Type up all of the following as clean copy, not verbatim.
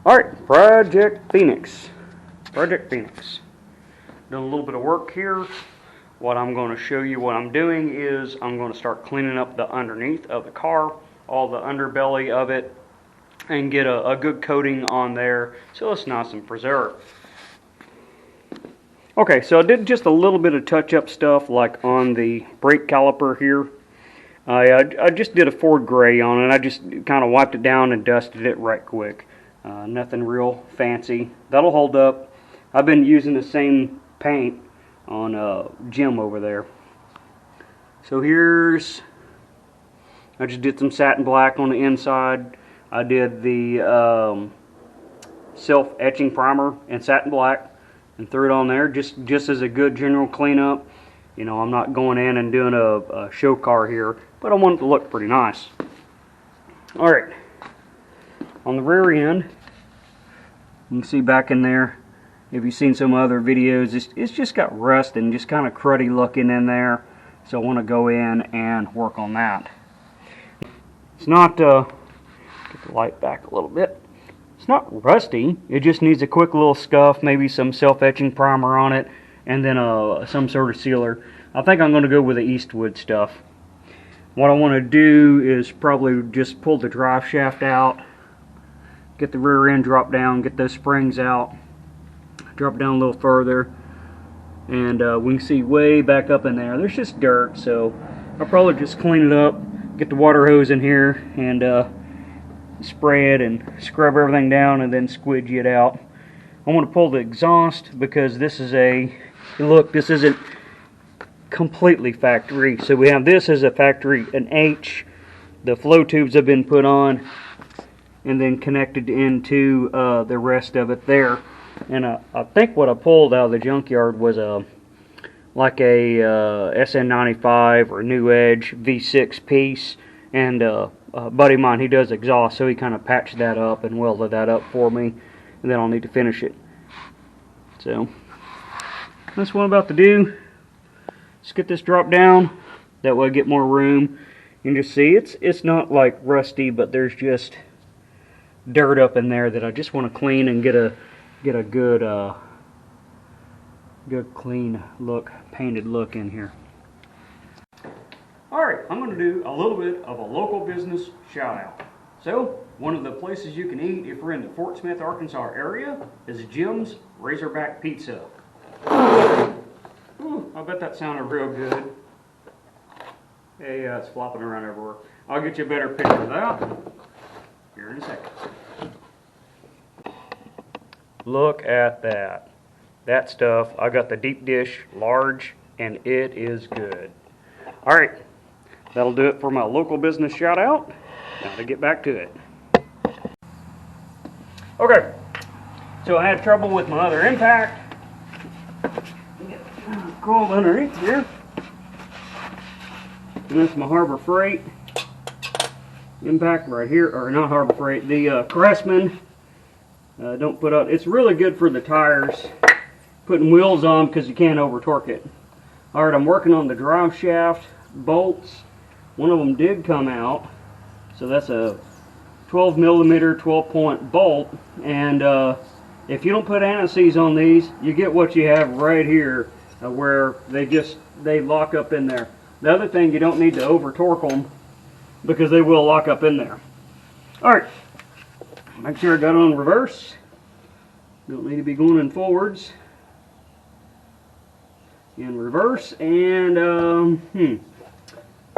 Alright, Project Phoenix. Project Phoenix. Doing a little bit of work here. What I'm going to show you what I'm doing is I'm going to start cleaning up the underneath of the car, all the underbelly of it, and get a good coating on there so it's nice and preserved. Okay, so I did just a little bit of touch-up stuff like on the brake caliper here. I just did a Ford gray on it. I just kind of wiped it down and dusted it right quick. Nothing real fancy. That'll hold up. I've been using the same paint on Jim over there. So I just did some satin black on the inside. I did the self-etching primer in satin black and threw it on there just as a good general cleanup. You know, I'm not going in and doing a show car here, but I want it to look pretty nice. Alright, on the rear end, you can see back in there, if you've seen some other videos, it's just got rust and just kind of cruddy looking in there. So I want to go in and work on that. It's not, get the light back a little bit. It's not rusty, it just needs a quick little scuff, maybe some self-etching primer on it, and then some sort of sealer. I think I'm going to go with the Eastwood stuff. What I want to do is probably just pull the drive shaft out, get the rear end drop down, get those springs out, drop down a little further, and we can see way back up in there. There's just dirt, so I'll probably just clean it up, get the water hose in here, and spray it and scrub everything down, and then squidgy it out. I want to pull the exhaust because this is this isn't completely factory. So we have this as a factory, an H. The flow tubes have been put on and then connected into the rest of it there. And I think what I pulled out of the junkyard was like a SN95 or New Edge V6 piece. And a buddy of mine, he does exhaust, so he kind of patched that up and welded that up for me. And then I'll need to finish it. So that's what I'm about to do. Let's get this dropped down. That way I get more room. You can just see it's not like rusty, but there's just dirt up in there that I just want to clean and get a good clean look, painted look in here. Alright, I'm going to do a little bit of a local business shout out. So, one of the places you can eat if we're in the Fort Smith, Arkansas area is Jim's Razorback Pizza. Ooh, I bet that sounded real good. Hey, it's flopping around everywhere. I'll get you a better picture of that here in a second. Look at that. That stuff, I got the deep dish large, and it is good. Alright, that'll do it for my local business shout out. Now to get back to it. Okay, so I had trouble with my other impact. Cold underneath here. And that's my Harbor Freight impact right here, or not Harbor Freight, the Craftsman. Don't put out, it's really good for the tires, putting wheels on because you can't over torque it. Alright, I'm working on the drive shaft bolts. One of them did come out, so that's a 12 millimeter 12-point bolt, and if you don't put anti-seize on these, you get what you have right here, where they lock up in there. The other thing, you don't need to over torque them because they will lock up in there. Alright, make sure I got it on reverse. Don't need to be going in forwards. In reverse, and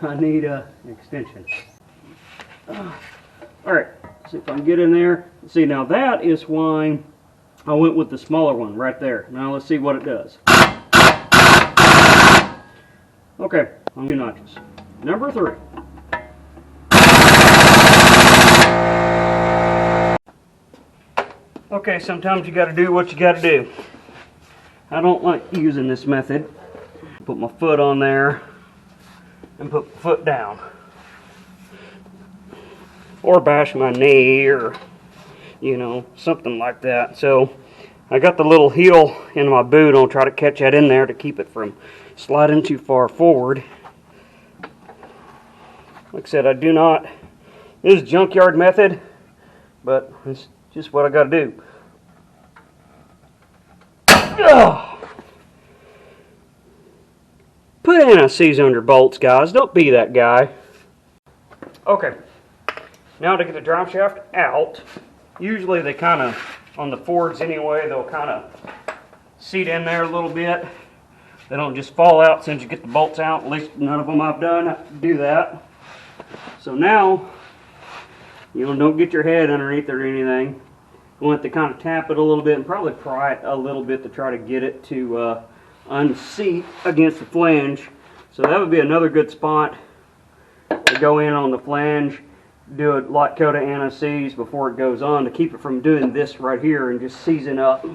I need an extension. Alright, see if I can get in there. See, now that is why I went with the smaller one right there. Now let's see what it does. Okay, on 2 notches. Number 3. Okay, sometimes you gotta do what you gotta do. I don't like using this method. Put my foot on there and put my foot down. Or bash my knee, or, you know, something like that. So I got the little heel in my boot. I'll try to catch that in there to keep it from sliding too far forward. Like I said, I do not, this is junkyard method, but it's Just what I got to do. Ugh. Put anti-seize on your bolts, guys. Don't be that guy. Okay. Now to get the drive shaft out. Usually they kind of, on the Fords anyway, they'll kind of seat in there a little bit. They don't just fall out as soon as you get the bolts out. At least none of them I've done do that. So now, you know, don't get your head underneath it or anything. You want to kind of tap it a little bit and probably pry it a little bit to try to get it to unseat against the flange. So that would be another good spot to go in on the flange, do a light coat of anti-seize before it goes on to keep it from doing this right here and just seizing up.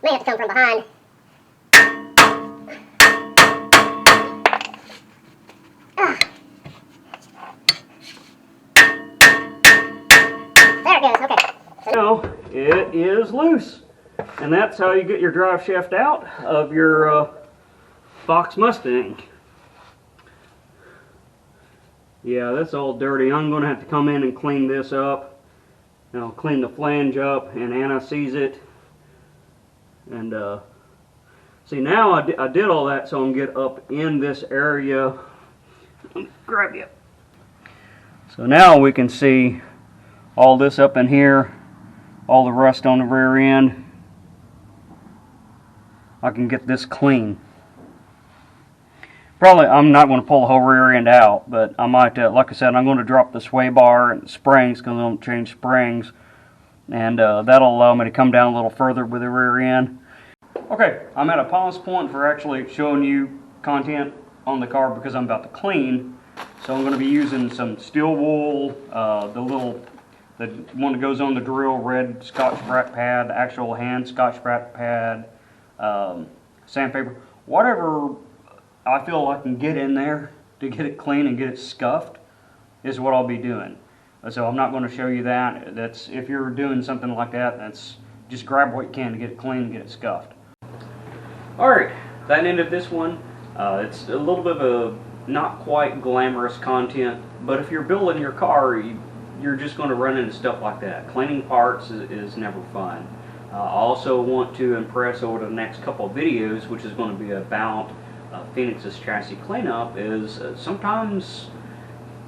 May have to come from behind. There it goes, okay. Now, it is loose. And that's how you get your drive shaft out of your Fox Mustang. Yeah, that's all dirty. I'm going to have to come in and clean this up. And I'll clean the flange up and anti-seize it. And see, now I did all that so I can get up in this area. Grab you. So now we can see all this up in here, all the rust on the rear end. I can get this clean. Probably I'm not going to pull the whole rear end out, but I might, like I said, I'm going to drop the sway bar and springs because I don't change springs. And that'll allow me to come down a little further with the rear end. Okay, I'm at a pause point for actually showing you content on the car because I'm about to clean. So I'm going to be using some steel wool, the one that goes on the drill, red Scotch-Brite pad, the actual hand Scotch-Brite pad, sandpaper, whatever I feel I can get in there to get it clean and get it scuffed is what I'll be doing. So I'm not going to show you that. That's, if you're doing something like that, that's just grab what you can to get it clean and get it scuffed. Alright, that ended this one. It's a little bit of a not quite glamorous content, but if you're building your car, you're just going to run into stuff like that. Cleaning parts is never fun. I also want to impress over the next couple of videos, which is going to be about Phoenix's chassis cleanup, is sometimes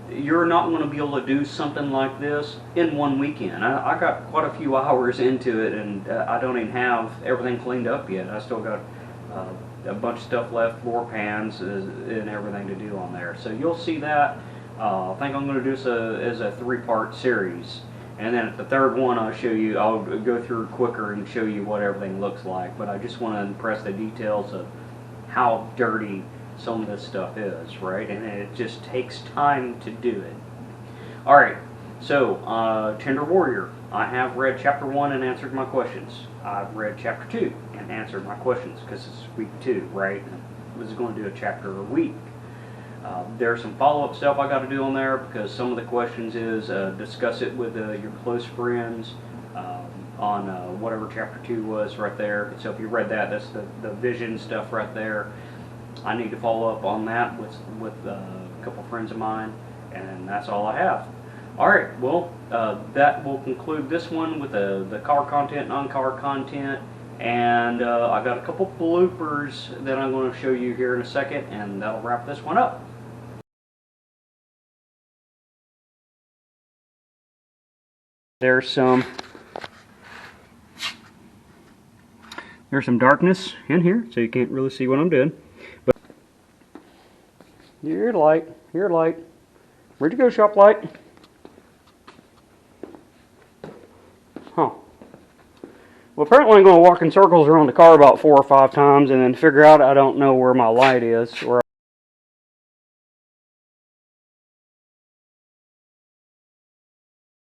you're not going to be able to do something like this in one weekend. I got quite a few hours into it, and I don't even have everything cleaned up yet. I still got a bunch of stuff left, floor pans and everything to do on there. So you'll see that. I think I'm going to do this as a 3-part series. And then at the third one I'll go through quicker and show you what everything looks like. But I just want to impress the details of how dirty some of this stuff is, right? And it just takes time to do it. Alright, so Tender Warrior, I have read chapter 1 and answered my questions. I've read chapter 2 and answered my questions because it's week 2, right? I was going to do a chapter a week. There's some follow-up stuff I got to do on there because some of the questions is discuss it with your close friends on whatever chapter 2 was right there. So if you read that, that's the vision stuff right there. I need to follow up on that with a couple friends of mine, and that's all I have. Alright, well, that will conclude this one with the car content, non-car content, and I got a couple bloopers that I'm going to show you here in a second, and that'll wrap this one up. There's some darkness in here, so you can't really see what I'm doing. But here, light. Where'd you go, shop light? Huh. Well, apparently I'm going to walk in circles around the car about 4 or 5 times and then figure out I don't know where my light is. Or